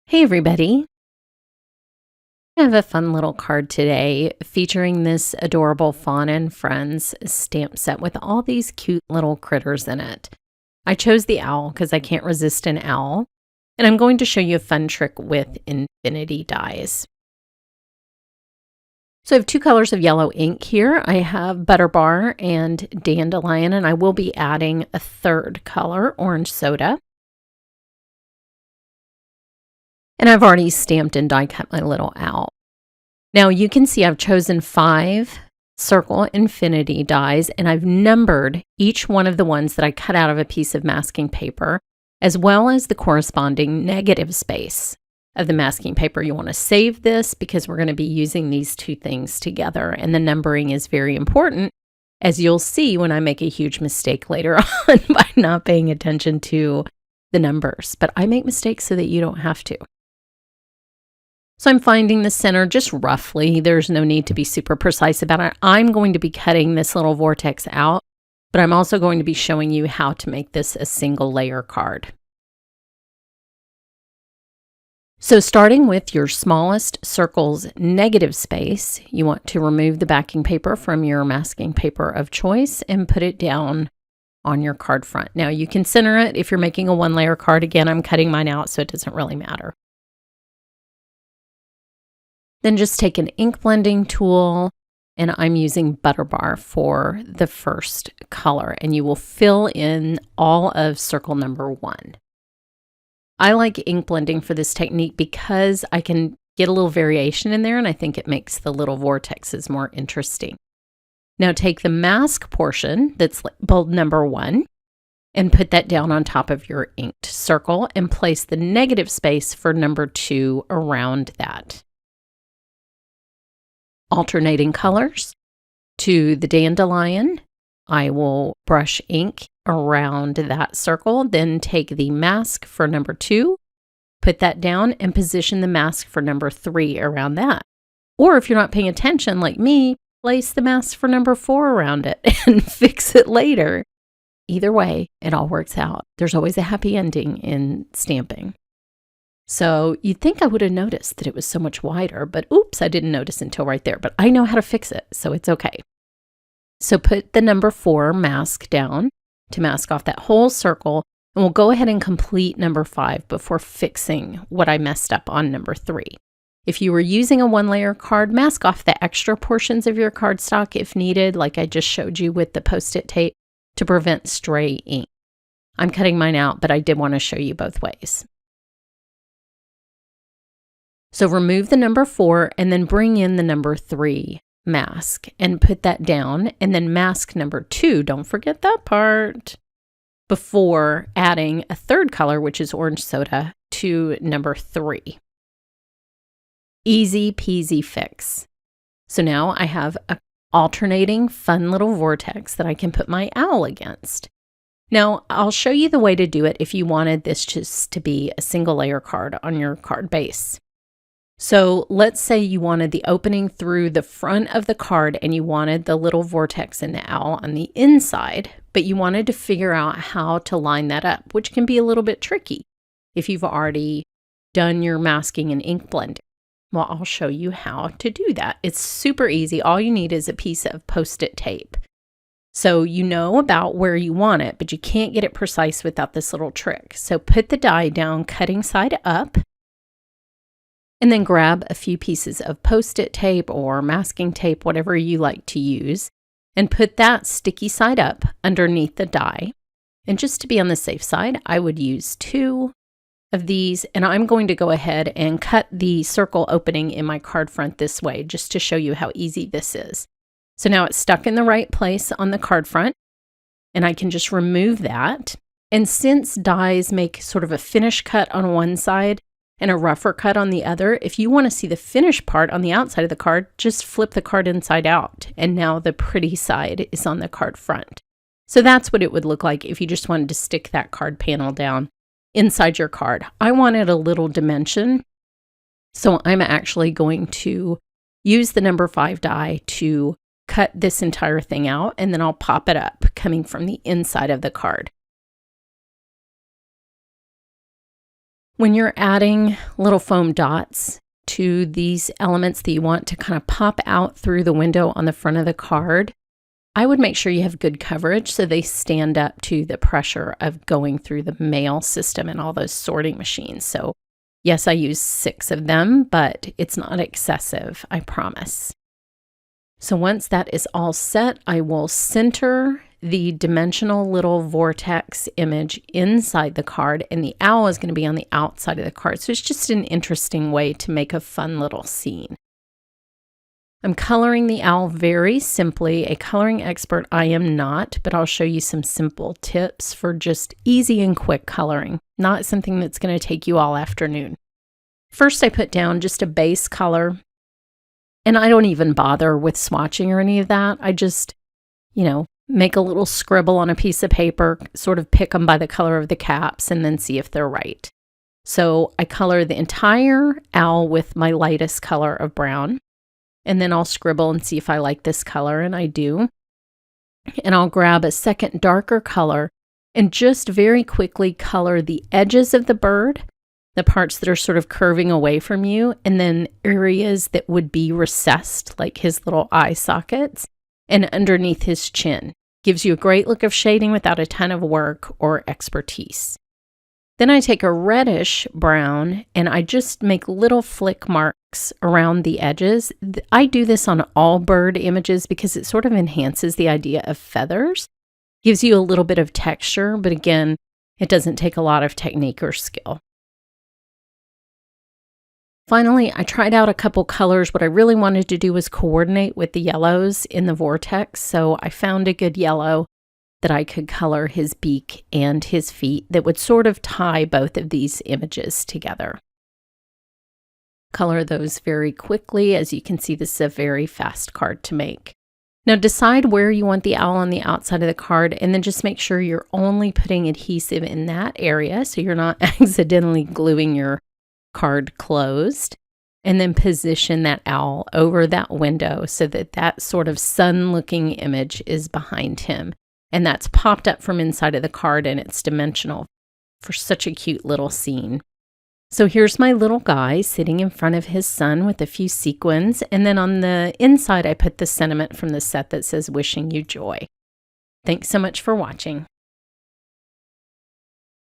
Hey everybody! I have a fun little card today featuring this adorable Fauna and Friends stamp set with all these cute little critters in it. I chose the owl because I can't resist an owl, and I'm going to show you a fun trick with infinity dies. So I have two colors of yellow ink here. I have Butterbar and Dandelion, and I will be adding a third color, Orange Soda. And I've already stamped and die cut my little owl. Now you can see I've chosen 5 circle infinity dies, and I've numbered each one of the ones that I cut out of a piece of masking paper, as well as the corresponding negative space of the masking paper. You want to save this because we're going to be using these two things together, and the numbering is very important, as you'll see when I make a huge mistake later on by not paying attention to the numbers. But I make mistakes so that you don't have to. So I'm finding the center just roughly. There's no need to be super precise about it. I'm going to be cutting this little vortex out, but I'm also going to be showing you how to make this a single layer card. So starting with your smallest circle's negative space, you want to remove the backing paper from your masking paper of choice and put it down on your card front. Now you can center it if you're making a 1-layer card. Again, I'm cutting mine out, so it doesn't really matter. Then just take an ink blending tool, and I'm using Butterbar for the first color, and you will fill in all of circle number 1. I like ink blending for this technique because I can get a little variation in there, and I think it makes the little vortexes more interesting. Now take the mask portion that's bold number 1 and put that down on top of your inked circle and place the negative space for number 2 around that. Alternating colors. To the dandelion, I will brush ink around that circle, then take the mask for number 2, put that down, and position the mask for number 3 around that. Or if you're not paying attention like me, place the mask for number 4 around it and fix it later. Either way, it all works out. There's always a happy ending in stamping. So you'd think I would have noticed that it was so much wider, but oops, I didn't notice until right there. But I know how to fix it, so it's okay. So put the number 4 mask down to mask off that whole circle, and we'll go ahead and complete number 5 before fixing what I messed up on number 3. If you were using a 1-layer card, mask off the extra portions of your cardstock if needed, like I just showed you with the Post-it tape, to prevent stray ink. I'm cutting mine out, but I did want to show you both ways. So remove the number 4 and then bring in the number 3 mask and put that down, and then mask number 2, don't forget that part, before adding a third color, which is orange soda, to number 3. Easy peasy fix. So now I have an alternating fun little vortex that I can put my owl against. Now I'll show you the way to do it if you wanted this just to be a single layer card on your card base. So let's say you wanted the opening through the front of the card and you wanted the little vortex in the owl on the inside, but you wanted to figure out how to line that up, which can be a little bit tricky if you've already done your masking and ink blending. Well, I'll show you how to do that. It's super easy. All you need is a piece of Post-it tape. So you know about where you want it, but you can't get it precise without this little trick. So put the die down cutting side up, and then grab a few pieces of Post-it tape or masking tape, whatever you like to use, and put that sticky side up underneath the die. And just to be on the safe side, I would use 2 of these, and I'm going to go ahead and cut the circle opening in my card front this way, just to show you how easy this is. So now it's stuck in the right place on the card front, and I can just remove that. And since dies make sort of a finish cut on one side and a rougher cut on the other, if you want to see the finished part on the outside of the card, just flip the card inside out, and now the pretty side is on the card front. So that's what it would look like if you just wanted to stick that card panel down inside your card. I wanted a little dimension, so I'm actually going to use the number 5 die to cut this entire thing out, and then I'll pop it up coming from the inside of the card. When you're adding little foam dots to these elements that you want to kind of pop out through the window on the front of the card, I would make sure you have good coverage so they stand up to the pressure of going through the mail system and all those sorting machines. So yes, I use 6 of them, but it's not excessive, I promise. So once that is all set, I will center the dimensional little vortex image inside the card, and the owl is going to be on the outside of the card. So it's just an interesting way to make a fun little scene. I'm coloring the owl very simply. A coloring expert I am not, but I'll show you some simple tips for just easy and quick coloring, not something that's going to take you all afternoon. First, I put down just a base color, and I don't even bother with swatching or any of that. I just, make a little scribble on a piece of paper, sort of pick them by the color of the caps, and then see if they're right. So I color the entire owl with my lightest color of brown, and then I'll scribble and see if I like this color, and I do. And I'll grab a second darker color and just very quickly color the edges of the bird, the parts that are sort of curving away from you, and then areas that would be recessed, like his little eye sockets, and underneath his chin. Gives you a great look of shading without a ton of work or expertise. Then I take a reddish brown and I just make little flick marks around the edges. I do this on all bird images because it sort of enhances the idea of feathers. Gives you a little bit of texture, but again, it doesn't take a lot of technique or skill. Finally, I tried out a couple colors. What I really wanted to do was coordinate with the yellows in the vortex, so I found a good yellow that I could color his beak and his feet that would sort of tie both of these images together. Color those very quickly. As you can see, this is a very fast card to make. Now decide where you want the owl on the outside of the card, and then just make sure you're only putting adhesive in that area so you're not accidentally gluing your card closed, and then position that owl over that window so that that sort of sun-looking image is behind him. And that's popped up from inside of the card, and it's dimensional for such a cute little scene. So here's my little guy sitting in front of his sun with a few sequins, and then on the inside I put the sentiment from the set that says, "Wishing you joy." Thanks so much for watching.